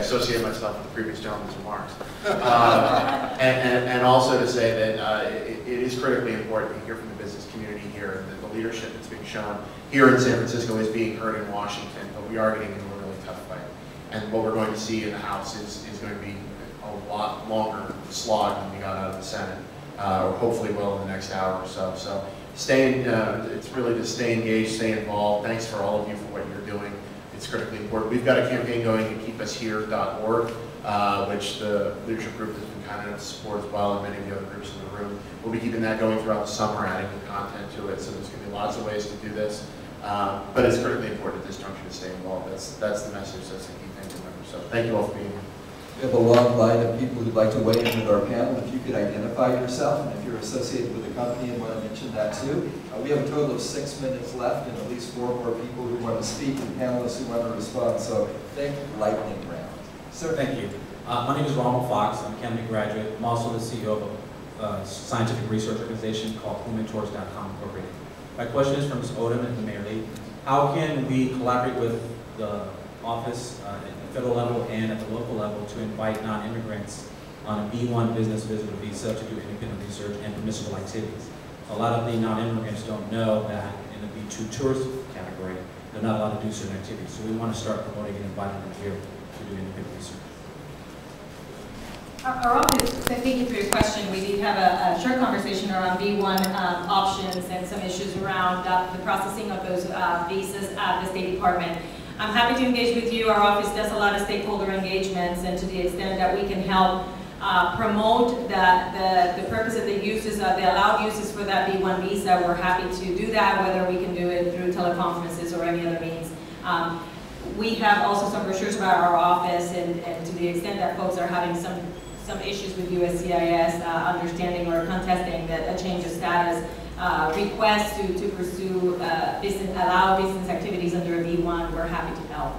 associate myself with the previous gentleman's remarks. And also to say that it is critically important to hear from the business community here, and that the leadership that's being shown here in San Francisco is being heard in Washington, but we are getting into a really tough fight. And what we're going to see in the House is going to be a lot longer slog than we got out of the Senate, or hopefully will in the next hour or so. So it's really to stay engaged, stay involved. Thanks for all of you for what you're doing. It's critically important. We've got a campaign going at keepushere.org, which the leadership group has been kind enough to support as well, and many of the other groups in the room. We'll be keeping that going throughout the summer, adding new content to it, so there's going to be lots of ways to do this. But it's critically important at this juncture to stay involved. That's the message, that's the key thing to remember. So thank you all for being here. We have a long line of people who'd like to weigh in with our panel. If you could identify yourself, and if you're associated with the company and want to mention that too. We have a total of 6 minutes left, and at least 4 more people who want to speak, and panelists who want to respond. So think lightning round. Sir. Thank you. My name is Ronald Fox. I'm a Academy graduate. I'm also the CEO of a scientific research organization called HumanTours.com Incorporated. My question is from Ms. Odom and the Mayor Lee. How can we collaborate with the office at the federal level and at the local level to invite non-immigrants on a B1 business visitor visa to do independent research and permissible activities? A lot of the non-immigrants don't know that in the B2 tourist category, they're not allowed to do certain activities. So we want to start promoting and inviting them here to do independent research. Our office, thank you for your question. We did have a short conversation around B1 options and some issues around the processing of those visas at the State Department. I'm happy to engage with you. Our office does a lot of stakeholder engagements, and to the extent that we can help promote the purpose of the uses, the allowed uses for that B1 visa, we're happy to do that, whether we can do it through teleconferences or any other means. We have also some brochures about our office, and to the extent that folks are having some issues with USCIS, understanding or contesting that a change of status, requests to pursue allow business activities under a B1, we're happy to help.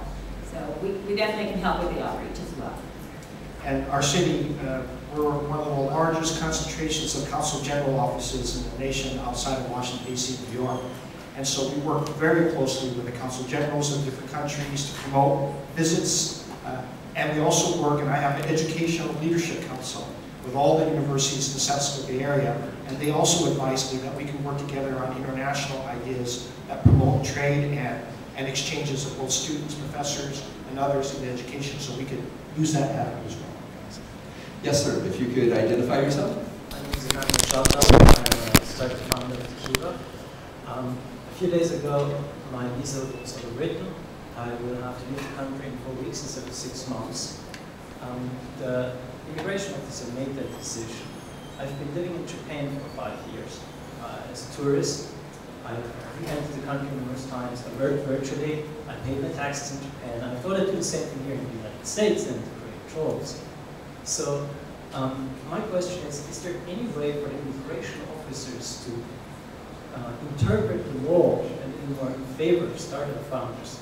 So we definitely can help with the outreach as well. And our city, we're one of the largest concentrations of consul general offices in the nation outside of Washington, D.C., New York. And so we work very closely with the consul generals of different countries to promote visits. And we also work, and I have an educational leadership council with all the universities in the South South Bay area. And they also advise me that we can work together on international ideas that promote trade and exchanges of both students, professors, and others in education, so we could use that avenue as well. Yes, sir. If you could identify yourself. My name is Eventbrite. I'm a startup founder of Geetha. A few days ago, my visa was overwritten. I will have to leave the country in 4 weeks instead of 6 months. The immigration officer made that decision. I've been living in Japan for 5 years. As a tourist, I've re-entered the country numerous times. I worked virtually. I paid my taxes in Japan. And I thought I'd do the same thing here in the United States and create jobs. So my question is there any way for the immigration officers to interpret the law and be more in favor of startup founders,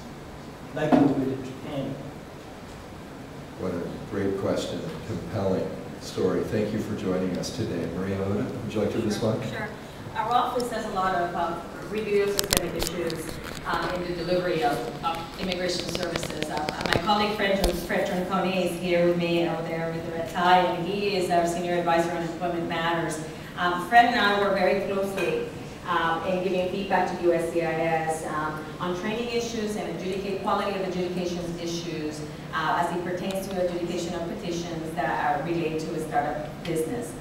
like we do in Japan? What a great question, compelling story. Thank you for joining us today. Maria Odom, would you like to respond? Sure. Our office has a lot of review of systemic issues in the delivery of immigration services. My colleague Fred Troncone is here with me over there with the red tie, and he is our senior advisor on employment matters. Fred and I work very closely in giving feedback to USCIS on training issues and quality of adjudication issues as it pertains to adjudication of petitions that relate to a startup business.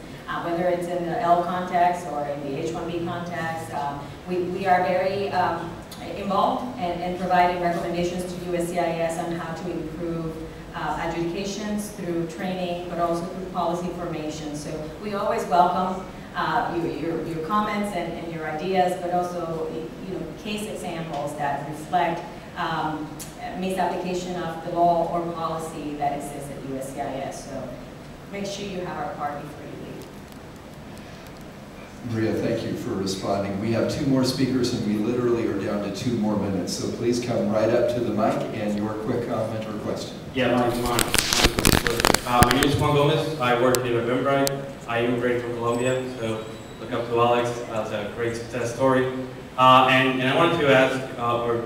Whether it's in the L context or in the H-1B context, we are very involved in providing recommendations to USCIS on how to improve adjudications through training, but also through policy formation. So we always welcome your comments and your ideas, but also case examples that reflect misapplication of the law or policy that exists at USCIS. So make sure you have our part before you leave. Maria, thank you for responding. We have 2 more speakers, and we literally are down to 2 more minutes. So please come right up to the mic and your quick comment or question. Yeah, my name is Juan Gomez. I work in Eventbrite. I immigrated from Colombia, so look up to Alex. That's a great success story. And I wanted to ask or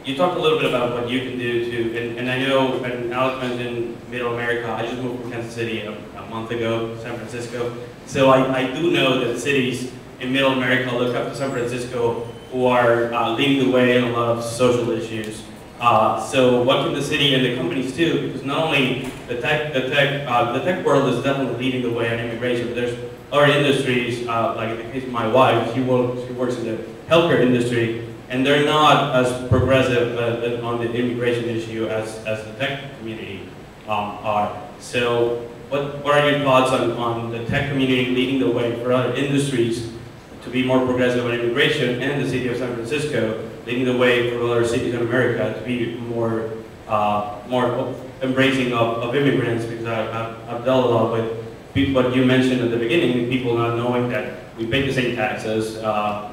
you talked a little bit about what you can do to, and I know, and Alex mentioned Middle America. I just moved from Kansas City a month ago, San Francisco. So I do know that cities in Middle America look up to San Francisco, who are leading the way in a lot of social issues. So what can the city and the companies do? Because not only the tech world is definitely leading the way on immigration, but there's other industries, like in the case of my wife, she works in the healthcare industry, and they're not as progressive on the immigration issue as the tech community are. So what are your thoughts on the tech community leading the way for other industries to be more progressive on immigration, and the city of San Francisco leading the way for other cities in America to be more embracing of immigrants? Because I've dealt a lot with what you mentioned at the beginning, people not knowing that we pay the same taxes,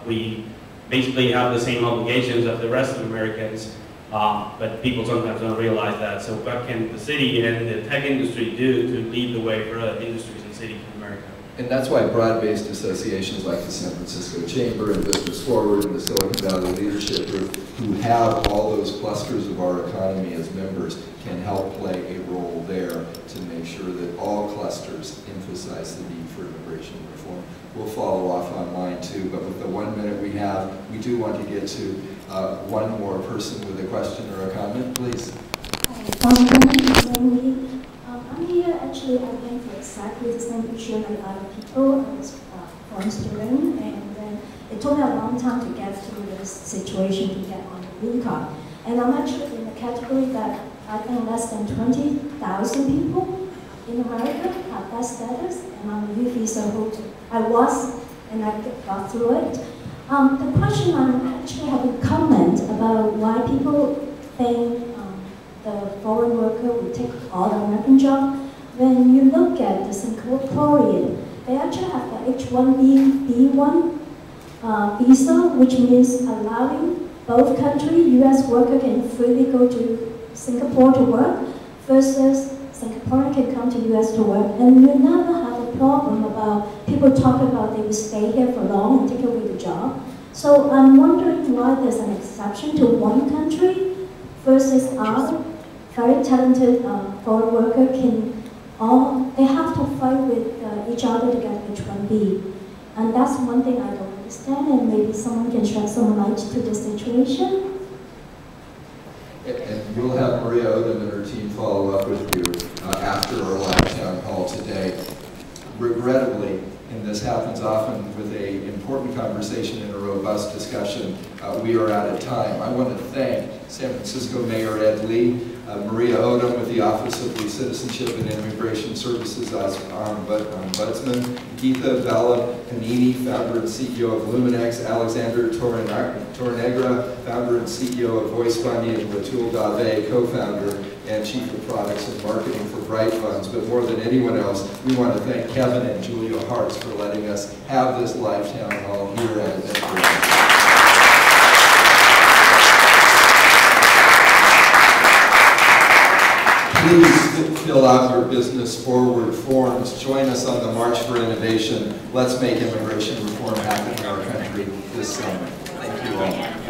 we basically have the same obligations as the rest of Americans, but people sometimes don't realize that. So what can the city and the tech industry do to lead the way for other industries and cities in America? And that's why broad-based associations like the San Francisco Chamber and Business Forward and the Silicon Valley Leadership Group, who have all those clusters of our economy as members, can help play a role there to make sure that all clusters emphasize the need for immigration reform. We'll follow off online too, but with the 1 minute we have, we do want to get to one more person with a question or a comment, please. I'm here actually, I went for exactly the same issue like other people. I was a foreign student, and then it took me a long time to get through this situation to get on the green card. And I'm actually in the category that I think less than 20,000 people in America have that status, and I'm a youth visa holder. I was, and I got through it. The question I'm actually having a comment about why people think the foreign worker will take all the American job. When you look at the Singaporean, they actually have the H-1B/B1 visa, which means allowing both countries, U.S. worker can freely go to Singapore to work, versus Singaporean can come to U.S. to work. And you never have a problem about people talking about they will stay here for long and take away the job. So I'm wondering why there's an exception to one country versus other. Very talented foreign worker they have to fight with each other to get H-1B. And that's one thing I don't understand, and maybe someone can shed some light to the situation. And we'll have Maria Odom and her team follow up with you after our live town hall today. Regrettably, and this happens often with an important conversation and a robust discussion, we are out of time. I want to thank San Francisco Mayor Ed Lee, Maria Odom with the Office of the Citizenship and Immigration Services as Ombudsman, Geetha Vallabhaneni, founder and CEO of Luminix, Alexander Torrenegra, founder and CEO of VoiceBunny, and Rutul, co-founder and Chief of Products and Marketing for Bright Funds. But more than anyone else, we want to thank Kevin and Julia Hartz for letting us have this live town hall here at Eventbrite. Please fill out your business forward forms. Join us on the March for Innovation. Let's make immigration reform happen in our country this summer. Thank you all.